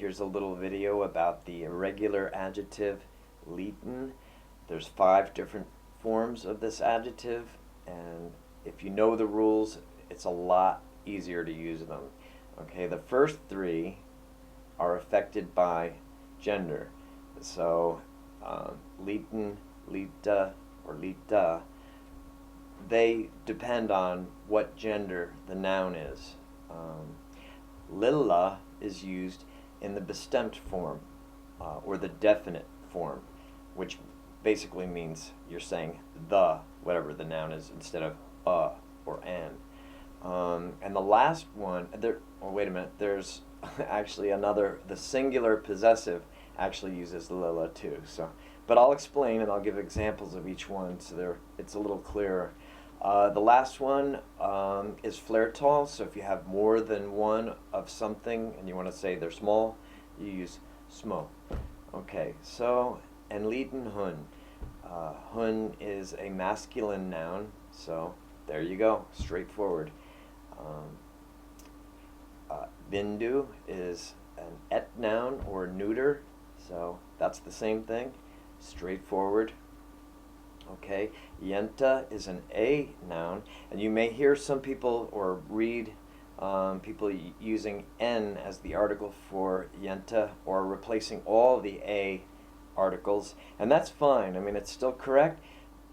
here's a little video about the irregular adjective Liten. There's 5 different forms of this adjective, and if you know the rules, it's a lot easier to use them. Okay, the first 3 are affected by gender. So Liten, Lykke, or Lytte, they depend on what gender the noun is. Lilla is used in the bestemt form, or the definite form, which basically means you're saying the, whatever the noun is, instead of or an. And the last one, wait a minute, there's actually another, the singular possessive actually uses lilla too. So, but I'll explain and I'll give examples of each one so it's a little clearer. The last one is flertal, so if you have more than one of something and you want to say they're small, you use små. Okay, so, and Liten hun. Hun is a masculine noun, so there you go, straightforward. Bindu is an et noun or neuter, so that's the same thing, straightforward. Okay, yenta is an a noun, and you may hear some people or read people using n as the article for yenta, or replacing all the a articles, and that's fine. I mean, it's still correct,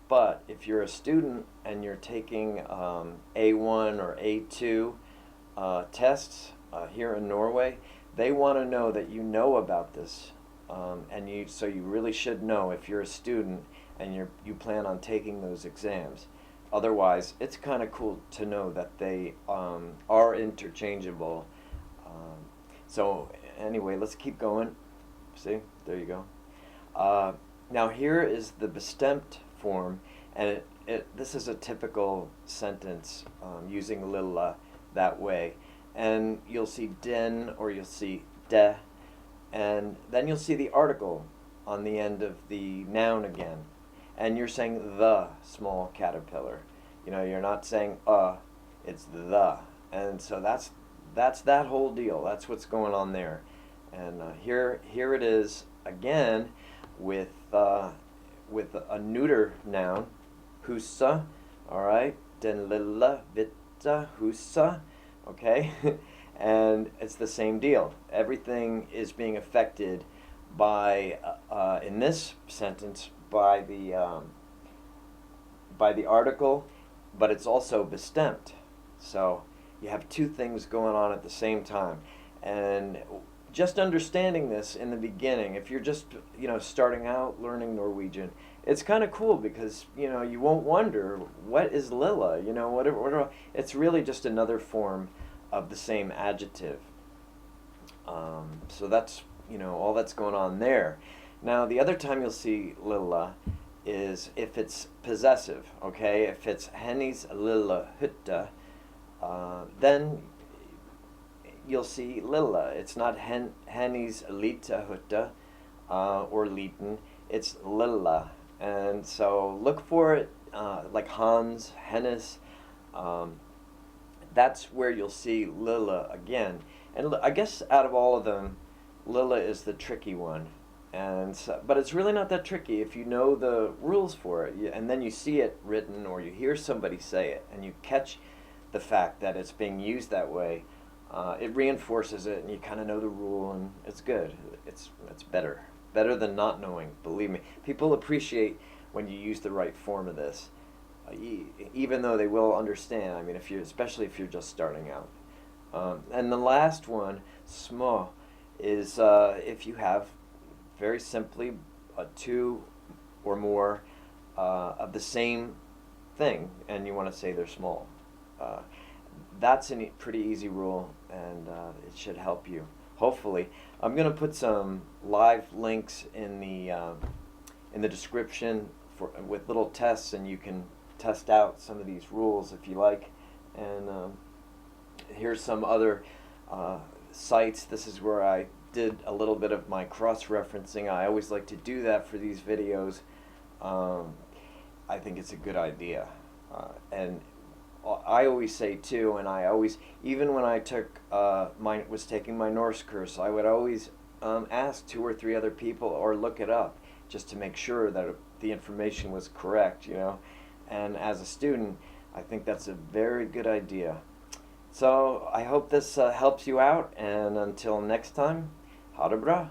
but if you're a student and you're taking A1 or A2 tests here in Norway, they want to know that you know about this, so you really should know if you're a student and you plan on taking those exams. Otherwise, it's kind of cool to know that they are interchangeable. So anyway, let's keep going. See, there you go. Now here is the bestemt form, and this is a typical sentence using lilla that way. And you'll see den, or you'll see de, and then you'll see the article on the end of the noun again. And you're saying the small caterpillar. You know, you're not saying it's the. And so that's that whole deal. That's what's going on there. And here it is again with a neuter noun, husa. All right, den lilla vitta husa. Okay, and it's the same deal. Everything is being affected by in this sentence by the article, but it's also bestemt. So you have 2 things going on at the same time. And just understanding this in the beginning, if you're just starting out learning Norwegian, it's kind of cool because you won't wonder what is lilla. Whatever. It's really just another form of the same adjective. So that's all that's going on there. Now the other time you'll see lilla is if it's possessive. Okay, if it's hennes lilla hytte, then you'll see lilla. It's not hennes lite hytte or liten. It's lilla, and so look for it like Hans, hennes. That's where you'll see lilla again. And I guess out of all of them, lilla is the tricky one. And so, but it's really not that tricky if you know the rules for it, and then you see it written or you hear somebody say it and you catch the fact that it's being used that way. It reinforces it, and you kind of know the rule, and it's good. It's better than not knowing. Believe me, people appreciate when you use the right form of this, even though they will understand. I mean, especially if you're just starting out. And the last one, små, is if you have very simply 2 or more of the same thing, and you want to say they're small. That's a pretty easy rule, and it should help you, hopefully. I'm going to put some live links in the description with little tests, and you can test out some of these rules if you like. And here's some other sites. This is where I did a little bit of my cross-referencing. I always like to do that for these videos. I think it's a good idea. And I always say too, and I always, even when I was taking my Norse course, I would always ask two or three other people or look it up just to make sure that the information was correct, you know. And as a student, I think that's a very good idea. So I hope this helps you out, and until next time, ha det bra.